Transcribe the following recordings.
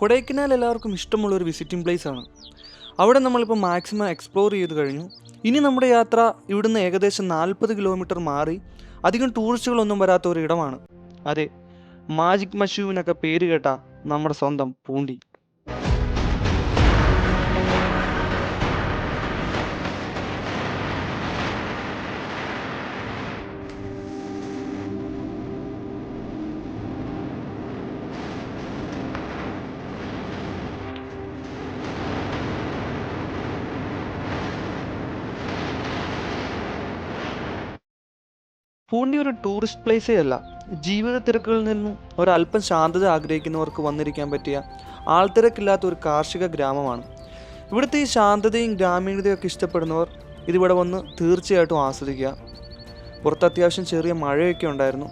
കൊടൈക്കനാൽ എല്ലാവർക്കും ഇഷ്ടമുള്ളൊരു visiting place ആണ്. അവിടെ നമ്മളിപ്പോൾ മാക്സിമം എക്സ്പ്ലോർ ചെയ്ത് കഴിഞ്ഞു. ഇനി നമ്മുടെ യാത്ര ഇവിടുന്ന് ഏകദേശം 40 കിലോമീറ്റർ മാറി അധികം ടൂറിസ്റ്റുകളൊന്നും വരാത്ത ഒരു ഇടമാണ്. അതെ, മാജിക് മഷ്യൂവിനൊക്കെ പേര് കേട്ട നമ്മുടെ സ്വന്തം പൂണ്ടി. പൂണ്ടി ഒരു ടൂറിസ്റ്റ് പ്ലേസേ അല്ല, ജീവിത തിരക്കുകളിൽ നിന്നും ഒരല്പം ശാന്തത ആഗ്രഹിക്കുന്നവർക്ക് വന്നിരിക്കാൻ പറ്റിയ ആൾത്തിരക്കില്ലാത്ത ഒരു കാർഷിക ഗ്രാമമാണ്. ഇവിടുത്തെ ഈ ശാന്തതയും ഗ്രാമീണതയൊക്കെ ഇഷ്ടപ്പെടുന്നവർ ഇതിവിടെ വന്ന് തീർച്ചയായിട്ടും ആസ്വദിക്കുക. പുറത്ത് അത്യാവശ്യം ചെറിയ മഴയൊക്കെ ഉണ്ടായിരുന്നു.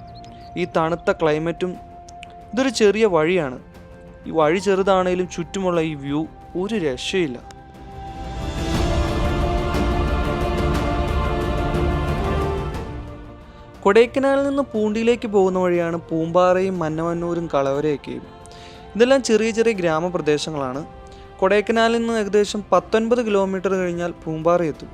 ഈ തണുത്ത ക്ലൈമറ്റും, ഇതൊരു ചെറിയ വഴിയാണ്. ഈ വഴി ചെറുതാണേലും ചുറ്റുമുള്ള ഈ വ്യൂ ഒരു രക്ഷയില്ല. കൊടൈക്കനാലിൽ നിന്ന് പൂണ്ടിയിലേക്ക് പോകുന്ന വഴിയാണ് പൂമ്പാറയും മന്നവന്നൂരും കളവരയൊക്കെയും. ഇതെല്ലാം ചെറിയ ചെറിയ ഗ്രാമപ്രദേശങ്ങളാണ്. കൊടൈക്കനാലിൽ നിന്ന് ഏകദേശം 19 കിലോമീറ്റർ കഴിഞ്ഞാൽ പൂമ്പാറ എത്തും.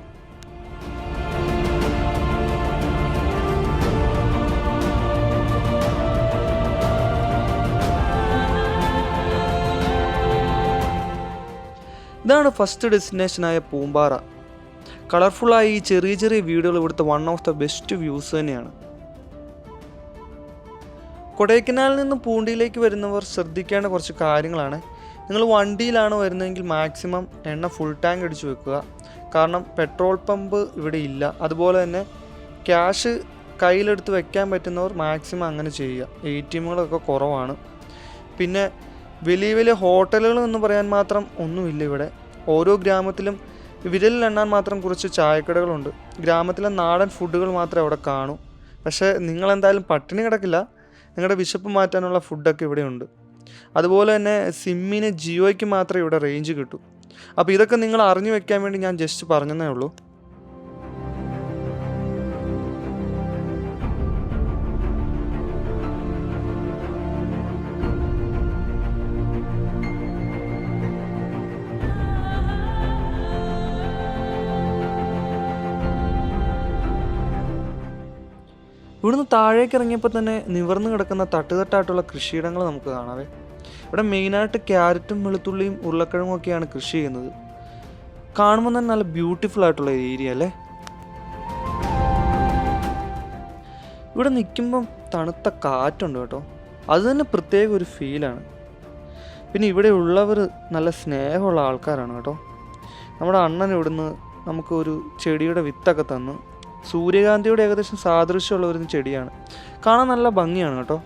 ഇതാണ് ഫസ്റ്റ് ഡെസ്റ്റിനേഷനായ പൂമ്പാറ. കളർഫുള്ളായി ഈ ചെറിയ ചെറിയ വീടുകൾ ഇവിടുത്തെ one of the best views തന്നെയാണ്. കൊടൈക്കനാലിൽ നിന്ന് പൂണ്ടിയിലേക്ക് വരുന്നവർ ശ്രദ്ധിക്കേണ്ട കുറച്ച് കാര്യങ്ങളാണ്. നിങ്ങൾ വണ്ടിയിലാണ് വരുന്നതെങ്കിൽ മാക്സിമം എണ്ണ ഫുൾ ടാങ്ക് അടിച്ച് വെക്കുക. കാരണം പെട്രോൾ പമ്പ് ഇവിടെ ഇല്ല. അതുപോലെ തന്നെ ക്യാഷ് കയ്യിലെടുത്ത് വെക്കാൻ പറ്റുന്നവർ മാക്സിമം അങ്ങനെ ചെയ്യുക. ATMകളൊക്കെ കുറവാണ്. പിന്നെ വലിയ വലിയ ഹോട്ടലുകൾ എന്ന് പറയാൻ മാത്രം ഒന്നുമില്ല ഇവിടെ. ഓരോ ഗ്രാമത്തിലും വിരലിൽ എണ്ണാൻ മാത്രം കുറച്ച് ചായക്കടകളുണ്ട്. ഗ്രാമത്തിലെ നാടൻ ഫുഡുകൾ മാത്രമേ അവിടെ കാണൂ. പക്ഷേ നിങ്ങളെന്തായാലും പട്ടിണി കിടക്കില്ല. നിങ്ങളുടെ വിശപ്പ് മാറ്റാനുള്ള ഫുഡൊക്കെ ഇവിടെയുണ്ട്. അതുപോലെ തന്നെ സിമ്മിന് ജിയോയ്ക്ക് മാത്രമേ ഇവിടെ റേഞ്ച് കിട്ടൂ. അപ്പോൾ ഇതൊക്കെ നിങ്ങൾ അറിഞ്ഞു വെക്കാൻ വേണ്ടി ഞാൻ ജസ്റ്റ് പറഞ്ഞതേ ഉള്ളൂ. ഇവിടുന്ന് താഴേക്ക് ഇറങ്ങിയപ്പോൾ തന്നെ നിവർന്ന് കിടക്കുന്ന തട്ടുതട്ടായിട്ടുള്ള കൃഷിയിടങ്ങൾ നമുക്ക് കാണാവേ. ഇവിടെ മെയിനായിട്ട് ക്യാരറ്റും വെളുത്തുള്ളിയും ഉരുളക്കിഴങ്ങും ഒക്കെയാണ് കൃഷി ചെയ്യുന്നത്. കാണുമ്പോൾ തന്നെ നല്ല ബ്യൂട്ടിഫുൾ ആയിട്ടുള്ള ഏരിയ അല്ലേ. ഇവിടെ നിൽക്കുമ്പം തണുത്ത കാറ്റുണ്ട് കേട്ടോ. അത് തന്നെ പ്രത്യേക ഒരു ഫീലാണ്. പിന്നെ ഇവിടെ ഉള്ളവർ നല്ല സ്നേഹമുള്ള ആൾക്കാരാണ് കേട്ടോ. നമ്മുടെ അണ്ണൻ ഇവിടുന്ന് നമുക്ക് ഒരു ചെടിയുടെ വിത്തൊക്കെ തന്നു. സൂര്യകാന്തിയുടെ ഏകദേശം സാദൃശ്യമുള്ള ഒരു ചെടിയാണ്. കാണാൻ നല്ല ഭംഗിയാണ് കേട്ടോ.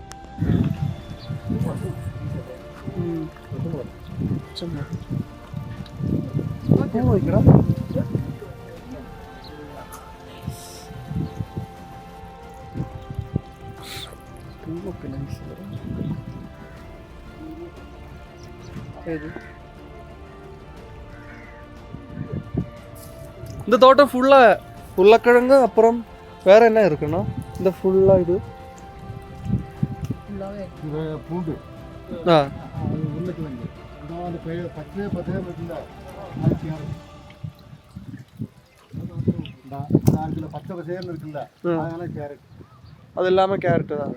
இந்த தோட்டம் ஃபுல்லா உருளைக்கிழங்கு அப்புறம் வேற என்ன இருக்குண்ணா? இந்த ஃபுல்லா இது பூண்டு உருளைக்கிழங்கு பச்சை பச்சை பச்சை பச்சைன்னு இருக்குல்ல, அதனால கேரட். அது இல்லாமல் கேரட்டு தான்.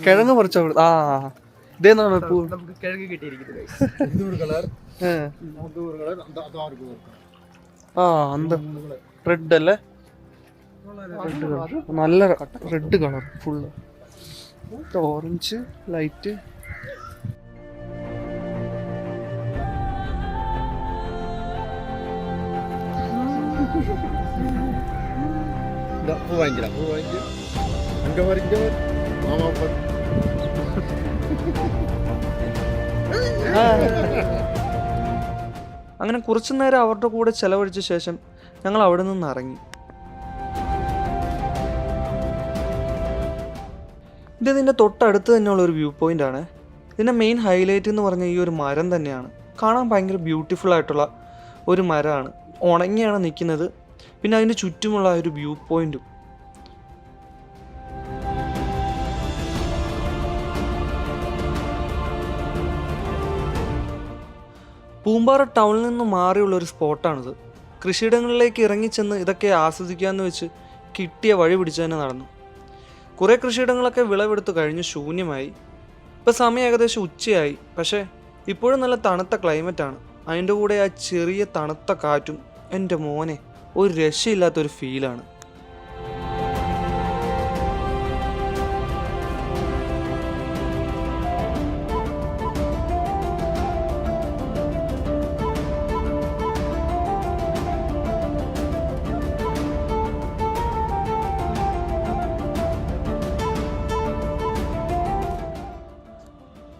കിഴങ്ങ് പറിച്ച ഇതേ നമുക്ക് കിഴങ്ങ് കിട്ടിയിരിക്കുന്നത്. அந்த ரெட் அல்ல, நல்ல red colour full. Orange light. பூ வாங்கிக்கலாம், பூ வாங்கி அங்கே வரைக்கும் மாமா. അങ്ങനെ കുറച്ചു നേരം അവരുടെ കൂടെ ചെലവഴിച്ച ശേഷം ഞങ്ങൾ അവിടെ നിന്ന് ഇറങ്ങി. ഇതിൻ്റെ തൊട്ടടുത്ത് തന്നെയുള്ളൊരു വ്യൂ പോയിൻ്റ് ആണ്. ഇതിൻ്റെ മെയിൻ ഹൈലൈറ്റ് എന്ന് പറഞ്ഞാൽ ഈ ഒരു മരം തന്നെയാണ്. കാണാൻ ഭയങ്കര ബ്യൂട്ടിഫുൾ ആയിട്ടുള്ള ഒരു മരമാണ്. ഉണങ്ങിയാണ് നിൽക്കുന്നത്. പിന്നെ അതിൻ്റെ ചുറ്റുമുള്ള ഒരു വ്യൂ പോയിൻറ്റും. പൂമ്പാറ ടൗണിൽ നിന്ന് മാറിയുള്ള ഒരു സ്പോട്ടാണിത്. കൃഷിയിടങ്ങളിലേക്ക് ഇറങ്ങിച്ചെന്ന് ഇതൊക്കെ ആസ്വദിക്കാമെന്ന് വെച്ച് കിട്ടിയ വഴി പിടിച്ചു തന്നെ നടന്നു. കുറേ കൃഷിയിടങ്ങളൊക്കെ വിളവെടുത്ത് കഴിഞ്ഞ് ശൂന്യമായി. ഇപ്പോൾ സമയം ഏകദേശം ഉച്ചയായി. പക്ഷേ ഇപ്പോഴും നല്ല തണുത്ത ക്ലൈമറ്റാണ്. അതിൻ്റെ കൂടെ ആ ചെറിയ തണുത്ത കാറ്റും എൻ്റെ മോനെ ഒരു രക്ഷയില്ലാത്തൊരു ഫീലാണ്.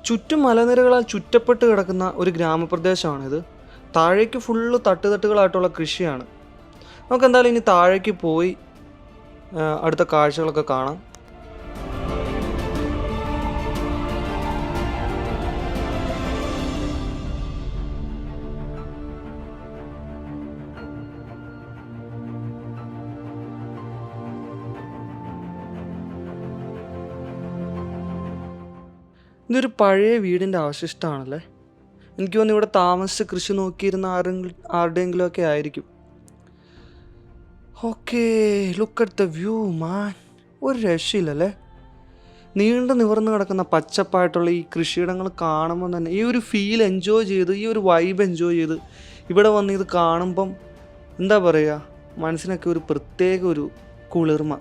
ചുറ്റും മലനിരകളാൽ ചുറ്റപ്പെട്ട് കിടക്കുന്ന ഒരു ഗ്രാമപ്രദേശമാണിത്. താഴേക്ക് ഫുള്ള് തട്ടുതട്ടുകളായിട്ടുള്ള കൃഷിയാണ്. നമുക്ക് എന്തായാലും ഇനി താഴേക്ക് പോയി അടുത്ത കാഴ്ചകളൊക്കെ കാണാം. ഇതൊരു പഴയ വീടിൻ്റെ അവശിഷ്ടമാണല്ലേ. എനിക്ക് തോന്നുന്നു ഇവിടെ താമസിച്ച് കൃഷി നോക്കിയിരുന്ന ആരുടെയെങ്കിലുമൊക്കെ ആയിരിക്കും. Okay, look at the view man. ഒരു രക്ഷയില്ലല്ലേ. നീണ്ടു നിവർന്ന് കിടക്കുന്ന പച്ചപ്പായിട്ടുള്ള ഈ കൃഷിയിടങ്ങൾ കാണുമ്പോൾ തന്നെ ഈ ഒരു ഫീൽ എൻജോയ് ചെയ്ത്, ഈ ഒരു വൈബ് എൻജോയ് ചെയ്ത് ഇവിടെ വന്ന് ഇത് കാണുമ്പം എന്താ പറയുക, മനസ്സിനൊക്കെ ഒരു പ്രത്യേക ഒരു കുളിർമ.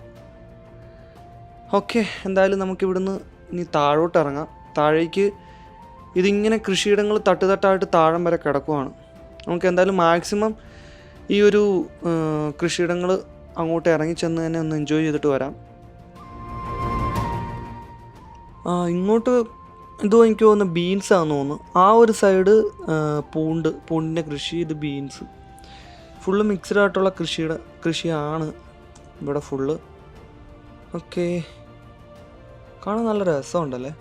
ഓക്കെ, എന്തായാലും നമുക്കിവിടുന്ന് ഇനി താഴോട്ട് ഇറങ്ങാം. താഴേക്ക് ഇതിങ്ങനെ കൃഷിയിടങ്ങൾ തട്ടുതട്ടായിട്ട് താഴം വരെ കിടക്കുവാണ്. നമുക്ക് എന്തായാലും മാക്സിമം ഈ ഒരു കൃഷിയിടങ്ങൾ അങ്ങോട്ട് ഇറങ്ങിച്ചെന്ന് തന്നെ ഒന്ന് എൻജോയ് ചെയ്തിട്ട് വരാം. ഇങ്ങോട്ട് എന്തോ എനിക്ക് തോന്നുന്നു ബീൻസാണെന്ന് തോന്നുന്നു. ആ ഒരു സൈഡ് പൂണ്ടിൻ്റെ കൃഷി, ഇത് ബീൻസ്. ഫുള്ള് മിക്സ്ഡ് ആയിട്ടുള്ള കൃഷിയാണ് ഇവിടെ ഫുള്ള്. ഓക്കെ, കാണാൻ നല്ല രസമുണ്ടല്ലേ.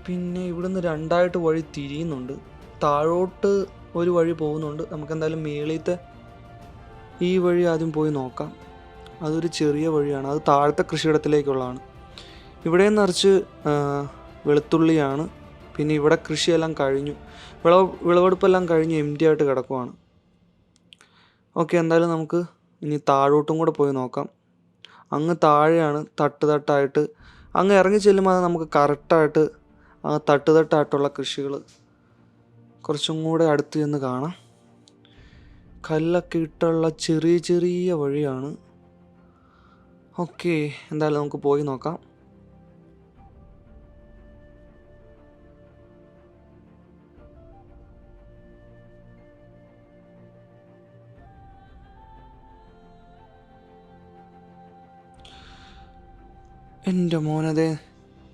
പിന്നെ ഇവിടുന്ന് രണ്ടായിട്ട് വഴി തിരിയുന്നുണ്ട്. താഴോട്ട് ഒരു വഴി പോകുന്നുണ്ട്. നമുക്ക് എന്തായാലും മേളിലത്തെ ഈ വഴി ആദ്യം പോയി നോക്കാം. അതൊരു ചെറിയ വഴിയാണ്, അത് താഴത്തെ കൃഷിയിടത്തിലേക്കുള്ളതാണ്. ഇവിടെ നിറച്ച് വെളുത്തുള്ളിയാണ്. പിന്നെ ഇവിടെ കൃഷിയെല്ലാം കഴിഞ്ഞു, വിളവെടുപ്പെല്ലാം കഴിഞ്ഞ് എംറ്റി ആയിട്ട് കിടക്കുവാണ്. ഓക്കെ, എന്തായാലും നമുക്ക് ഇനി താഴോട്ടും കൂടെ പോയി നോക്കാം. അങ്ങ് താഴെയാണ് തട്ടായിട്ട്. അങ്ങ് ഇറങ്ങി ചെല്ലുമ്പോൾ അത് നമുക്ക് കറക്റ്റായിട്ട് ആ തട്ടുതട്ടായിട്ടുള്ള കൃഷികൾ കുറച്ചും കൂടെ അടുത്ത് ചെന്ന് കാണാം. കല്ലൊക്കെ ഇട്ടുള്ള ചെറിയ ചെറിയ വഴിയാണ്. ഓക്കെ, എന്തായാലും നമുക്ക് പോയി നോക്കാം. എൻ്റെ മോനതെ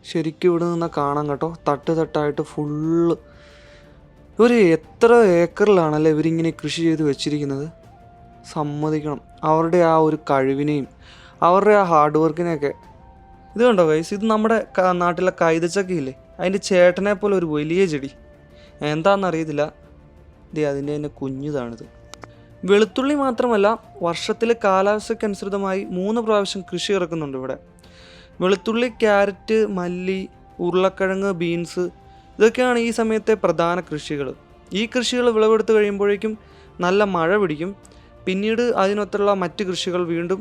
ശരിക്കും ഇവിടെ നിന്ന് കാണാം കേട്ടോ. തട്ടായിട്ട് ഫുള്ള് ഒരു എത്ര ഏക്കറിലാണല്ലേ ഇവരിങ്ങനെ കൃഷി ചെയ്ത് വെച്ചിരിക്കുന്നത്. സമ്മതിക്കണം അവരുടെ ആ ഒരു കഴിവിനെയും അവരുടെ ആ ഹാർഡ് വർക്കിനെയൊക്കെ. ഇത് കണ്ടോ ഗൈസ്, ഇത് നമ്മുടെ നാട്ടിലെ കൈതച്ചക്കയില്ലേ, അതിൻ്റെ ചേട്ടനെ പോലെ ഒരു വലിയ ചെടി. എന്താണെന്നറിയത്തില്ല. അതിൻ്റെ തന്നെ കുഞ്ഞിതാണിത്. വെളുത്തുള്ളി മാത്രമല്ല, വർഷത്തിലെ കാലാവസ്ഥയ്ക്കനുസൃതമായി 3 പ്രാവശ്യം കൃഷി ഇറക്കുന്നുണ്ട് ഇവിടെ. വെളുത്തുള്ളി, ക്യാരറ്റ്, മല്ലി, ഉരുളക്കിഴങ്ങ്, ബീൻസ്, ഇതൊക്കെയാണ് ഈ സമയത്തെ പ്രധാന കൃഷികൾ. ഈ കൃഷികൾ വിളവെടുത്ത് കഴിയുമ്പോഴേക്കും നല്ല മഴ പിടിക്കും. പിന്നീട് അതിനൊത്തുള്ള മറ്റ് കൃഷികൾ വീണ്ടും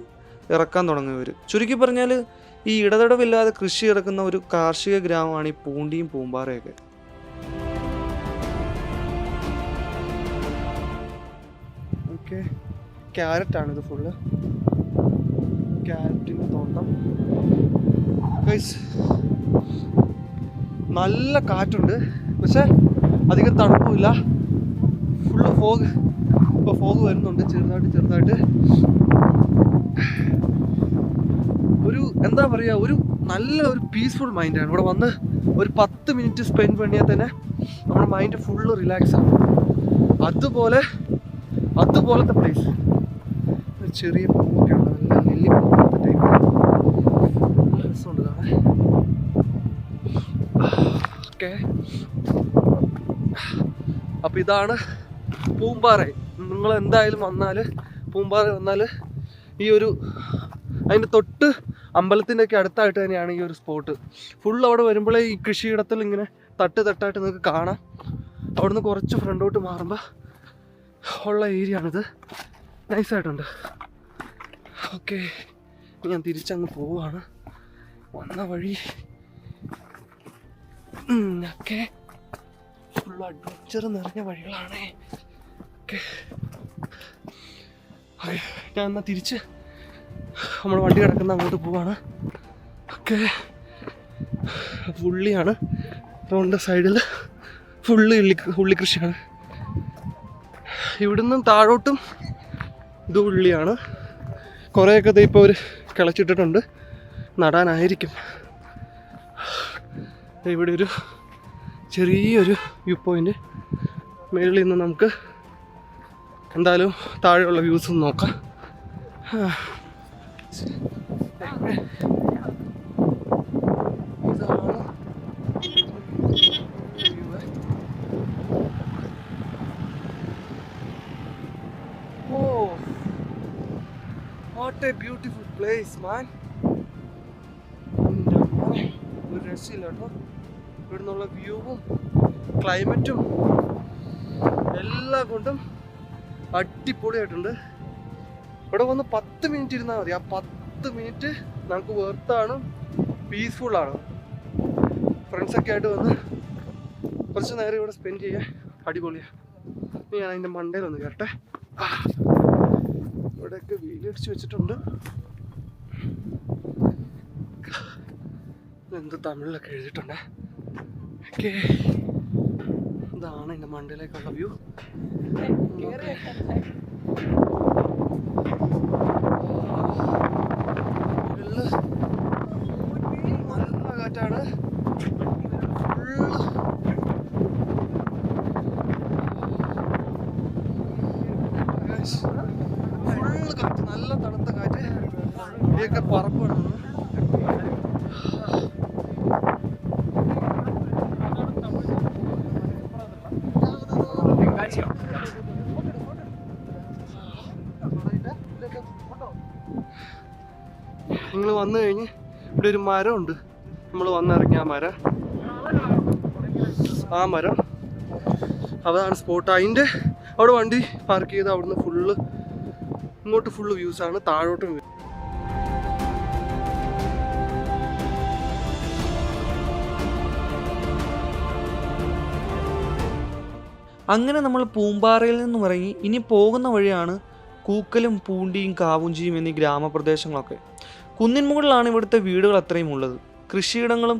ഇറക്കാൻ തുടങ്ങിയവർ. ചുരുക്കി പറഞ്ഞാൽ ഈ ഇടതടവില്ലാതെ കൃഷി ഇറക്കുന്ന ഒരു കാർഷിക ഗ്രാമമാണ് ഈ പൂണ്ടിയും പൂമ്പാറയൊക്കെ. Okay, ക്യാരറ്റാണിത് full. ക്യാരറ്റിൻ്റെ തോട്ടം. നല്ല കാറ്റുണ്ട്, പക്ഷെ അധികം തണുപ്പില്ല. Full fog. ഇപ്പോൾ ഫോഗ് വരുന്നുണ്ട് ചെറുതായിട്ട്. ഒരു എന്താ പറയുക, ഒരു നല്ല ഒരു പീസ്ഫുൾ മൈൻഡാണ്. ഇവിടെ വന്ന് ഒരു 10 മിനിറ്റ് സ്പെൻഡ് பண்ணிയാൽ തന്നെ നമ്മുടെ മൈൻഡ് ഫുള്ള് റിലാക്സ് ആണ്. അതുപോലത്തെ പ്ലേസ്. ഒരു ചെറിയ പൂവൊക്കെ ഉണ്ട്, നല്ല നെല്ലി പോലത്തെ ടൈപ്പ്. നല്ല രസമുണ്ട് കാണാൻ. ഓക്കെ, അപ്പം ഇതാണ് പൂമ്പാറ. നിങ്ങൾ എന്തായാലും പൂമ്പാറ വന്നാൽ ഈ ഒരു അതിൻ്റെ തൊട്ട് അമ്പലത്തിൻ്റെ ഒക്കെ അടുത്തായിട്ട് തന്നെയാണ് ഈ ഒരു സ്പോട്ട്. ഫുൾ അവിടെ വരുമ്പോഴേ ഈ കൃഷിയിടത്തിൽ ഇങ്ങനെ തട്ടായിട്ട് നിങ്ങൾക്ക് കാണാം. അവിടുന്ന് കുറച്ച് ഫ്രണ്ടോട്ട് മാറുമ്പോൾ ഉള്ള ഏരിയ ആണിത്. നൈസായിട്ടുണ്ട്. ഓക്കെ, ഞാൻ തിരിച്ചങ്ങ് പോവാണ്. വന്ന വഴി ഒക്കെ ഫുൾ അഡ്വഞ്ചർ നിറഞ്ഞ വഴികളാണ്. ഓക്കെ, ഞാൻ എന്നാൽ തിരിച്ച് നമ്മൾ വണ്ടി കിടക്കുന്ന അങ്ങോട്ട് പോവാണ്. ഓക്കെ, ഉള്ളിയാണ്. റോഡിൻ്റെ സൈഡിൽ ഉള്ളി കൃഷിയാണ്. ഇവിടുന്ന് താഴോട്ടും ഇത് ഉള്ളിയാണ്. കുറേയൊക്കെ ഇപ്പോൾ അവർ കിളച്ചിട്ടിട്ടുണ്ട്, നടാനായിരിക്കും. ഇവിടെ ഒരു ചെറിയൊരു വ്യൂ പോയിൻ്റ്. മേളിൽ നിന്ന് നമുക്ക് എന്തായാലും താഴെയുള്ള വ്യൂസ് ഒന്ന് നോക്കാം. What a beautiful place, man. ഒരു രക്ഷയില്ല കേട്ടോ. ഇവിടെ നിന്നുള്ള വ്യൂവും ക്ലൈമറ്റും എല്ലാം കൊണ്ടും അടിപൊളിയായിട്ടുണ്ട്. ഇവിടെ വന്ന് 10 മിനിറ്റ് ഇരുന്നാൽ മതി. ആ 10 മിനിറ്റ് നമുക്ക് വെർത്താണ്, പീസ്ഫുള്ളാണ്. ഫ്രണ്ട്സൊക്കെ ആയിട്ട് വന്ന് കുറച്ച് നേരം ഇവിടെ സ്പെൻഡ് ചെയ്യാൻ അടിപൊളിയാണ്. ഞാൻ അതിൻ്റെ മണ്ടയിലൊന്ന് കയറട്ടെ. ഇവിടെയൊക്കെ വീലടിച്ച് വെച്ചിട്ടുണ്ട്. എന്ത് തമിഴിലൊക്കെ എഴുതിയിട്ടുണ്ട്. ഓക്കെ, ഇതാണ് എൻ്റെ മണ്ടയിലേക്കുള്ള വ്യൂ. നല്ല കാറ്റാണ്. ഫുള്ള് കാറ്റ്, നല്ല തണുത്ത കാറ്റ്. ഇവിടെയൊക്കെ പറപ്പാണ്. നിങ്ങൾ വന്നു കഴിഞ്ഞ് ഇവിടെ ഒരു മരമുണ്ട്. നമ്മൾ വന്നിറങ്ങിയ ആ മരം അതാണ് സ്പോട്ട്. അതിൻ്റെ അവിടെ വണ്ടി പാർക്ക് ചെയ്ത് അവിടുന്ന് ഫുള്ള് ഇങ്ങോട്ട് ഫുള്ള് വ്യൂസാണ്, താഴോട്ടും വ്യൂ. അങ്ങനെ നമ്മൾ പൂമ്പാറയിൽ നിന്നും ഇറങ്ങി ഇനി പോകുന്ന വഴിയാണ് കൂക്കലും പൂണ്ടിയും കാവുഞ്ചിയും എന്നീ ഗ്രാമപ്രദേശങ്ങളൊക്കെ. കുന്നിൻ മുകളിലാണ് ഇവിടുത്തെ വീടുകൾ അത്രയും ഉള്ളത്. കൃഷിയിടങ്ങളും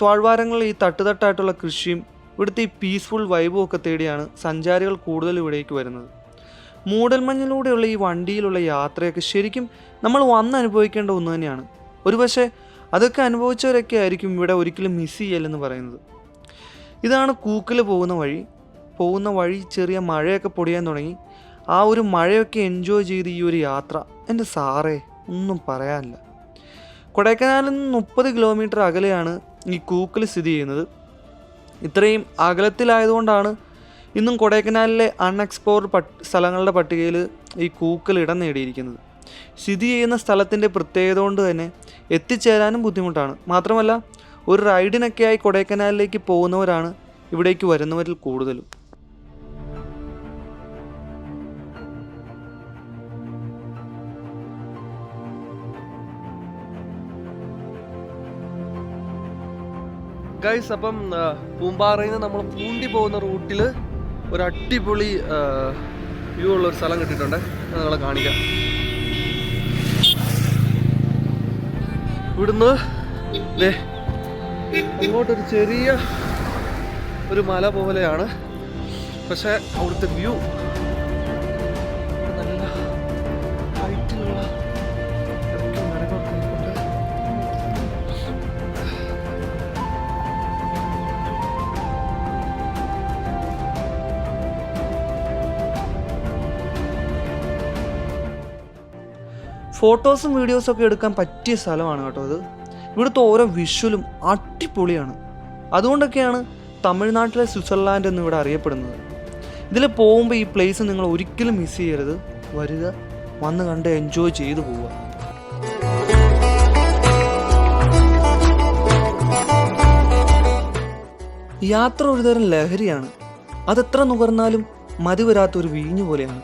താഴ്വാരങ്ങളിൽ ഈ തട്ടുതട്ടായിട്ടുള്ള കൃഷിയും ഇവിടുത്തെ ഈ പീസ്ഫുൾ വൈബും ഒക്കെ തേടിയാണ് സഞ്ചാരികൾ കൂടുതൽ ഇവിടേക്ക് വരുന്നത്. മൂടൽമഞ്ഞിലൂടെയുള്ള ഈ വണ്ടിയിലുള്ള യാത്രയൊക്കെ ശരിക്കും നമ്മൾ വന്നനുഭവിക്കേണ്ട ഒന്ന് തന്നെയാണ്. ഒരുപക്ഷെ അതൊക്കെ അനുഭവിച്ചവരൊക്കെ ആയിരിക്കും ഇവിടെ ഒരിക്കലും മിസ് ചെയ്യലെന്ന് പറയുന്നത്. ഇതാണ് കൂക്കൽ പോകുന്ന വഴി ചെറിയ മഴയൊക്കെ പൊടിയാൻ തുടങ്ങി. ആ ഒരു മഴയൊക്കെ എൻജോയ് ചെയ്ത് ഈ ഒരു യാത്ര എൻ്റെ സാറേ ഒന്നും പറയാനില്ല. കൊടൈക്കനാലിൽ നിന്ന് 30 കിലോമീറ്റർ അകലെയാണ് ഈ കൂക്കൽ സ്ഥിതി ചെയ്യുന്നത്. ഇത്രയും അകലത്തിലായതുകൊണ്ടാണ് ഇന്നും കൊടൈക്കനാലിലെ അൺഎക്സ്പ്ലോർഡ് സ്ഥലങ്ങളുടെ പട്ടികയിൽ ഈ കൂക്കൽ ഇടം നേടിയിരിക്കുന്നത്. സ്ഥിതി ചെയ്യുന്ന സ്ഥലത്തിൻ്റെ പ്രത്യേകത കൊണ്ട് തന്നെ എത്തിച്ചേരാനും ബുദ്ധിമുട്ടാണ്. മാത്രമല്ല ഒരു റൈഡിനൊക്കെയായി കൊടൈക്കനാലിലേക്ക് പോകുന്നവരാണ് ഇവിടേക്ക് വരുന്നവരിൽ കൂടുതലും. ഗൈസ്, അപ്പം പൂമ്പാറയിൽ നിന്ന് നമ്മൾ പൂണ്ടി പോകുന്ന റൂട്ടിൽ ഒരു അടിപൊളി വ്യൂ ഉള്ളൊരു സ്ഥലം കിട്ടിയിട്ടുണ്ട്. അത് നിങ്ങളെ കാണിക്കാം. ഇവിടുന്ന് അങ്ങോട്ടൊരു ചെറിയ ഒരു മല പോലെയാണ്, പക്ഷെ അവിടുത്തെ വ്യൂ നല്ല ഹൈറ്റിലുള്ള ഫോട്ടോസും വീഡിയോസൊക്കെ എടുക്കാൻ പറ്റിയ സ്ഥലമാണ് കേട്ടോ അത്. ഇവിടുത്തെ ഓരോ വിഷ്വലും അടിപൊളിയാണ്. അതുകൊണ്ടൊക്കെയാണ് തമിഴ്നാട്ടിലെ സ്വിറ്റ്സർലാൻഡ് എന്ന് ഇവിടെ അറിയപ്പെടുന്നത്. ഇതിൽ പോകുമ്പോൾ ഈ പ്ലേസ് നിങ്ങൾ ഒരിക്കലും മിസ് ചെയ്യരുത്. വരിക, വന്ന് കണ്ട് എൻജോയ് ചെയ്തു പോവുക. യാത്ര ഒരുതരം ലഹരിയാണ്. അതെത്ര നുകർന്നാലും മതി വരാത്തൊരു വീഞ്ഞു പോലെയാണ്.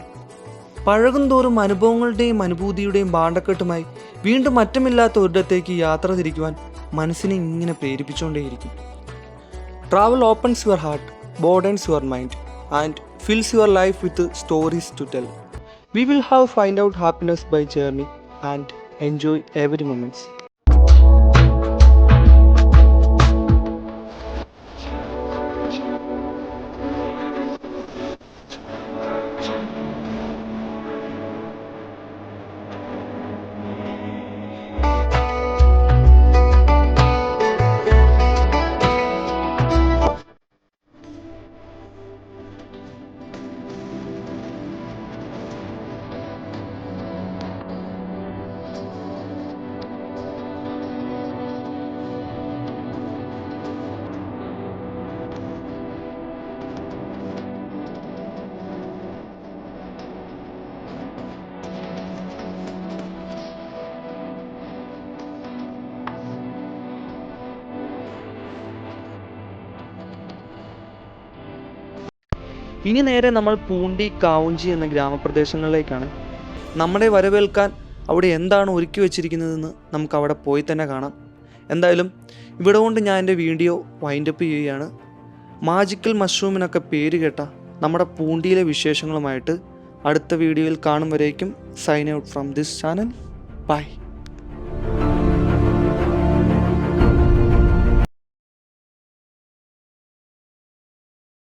പഴകും തോറും അനുഭവങ്ങളുടെയും അനുഭൂതിയുടെയും ഭാണ്ഡക്കെട്ടുമായി വീണ്ടും മറ്റമില്ലാത്ത ഒരിടത്തേക്ക് യാത്ര തിരിക്കുവാൻ മനസ്സിനെ ഇങ്ങനെ പ്രേരിപ്പിച്ചുകൊണ്ടേയിരിക്കും. Travel opens your heart, broadens your mind, and fills your life with stories to tell. We will have find out happiness by journey and enjoy every moment. ഇനി നേരെ നമ്മൾ പൂണ്ടി, കാവുഞ്ചി എന്ന ഗ്രാമപ്രദേശങ്ങളിലേക്കാണ്. നമ്മളെ വരവേൽക്കാൻ അവിടെ എന്താണ് ഒരുക്കി വെച്ചിരിക്കുന്നതെന്ന് നമുക്ക് അവിടെ പോയി തന്നെ കാണാം. എന്തായാലും ഇവിടെ കൊണ്ട് ഞാൻ എൻ്റെ വീഡിയോ വൈൻഡപ്പ് ചെയ്യുകയാണ്. മാജിക്കൽ മഷ്റൂമിനൊക്കെ പേര് കേട്ട നമ്മുടെ പൂണ്ടിയിലെ വിശേഷങ്ങളുമായിട്ട് അടുത്ത വീഡിയോയിൽ കാണും വരേക്കും sign out from this channel. By.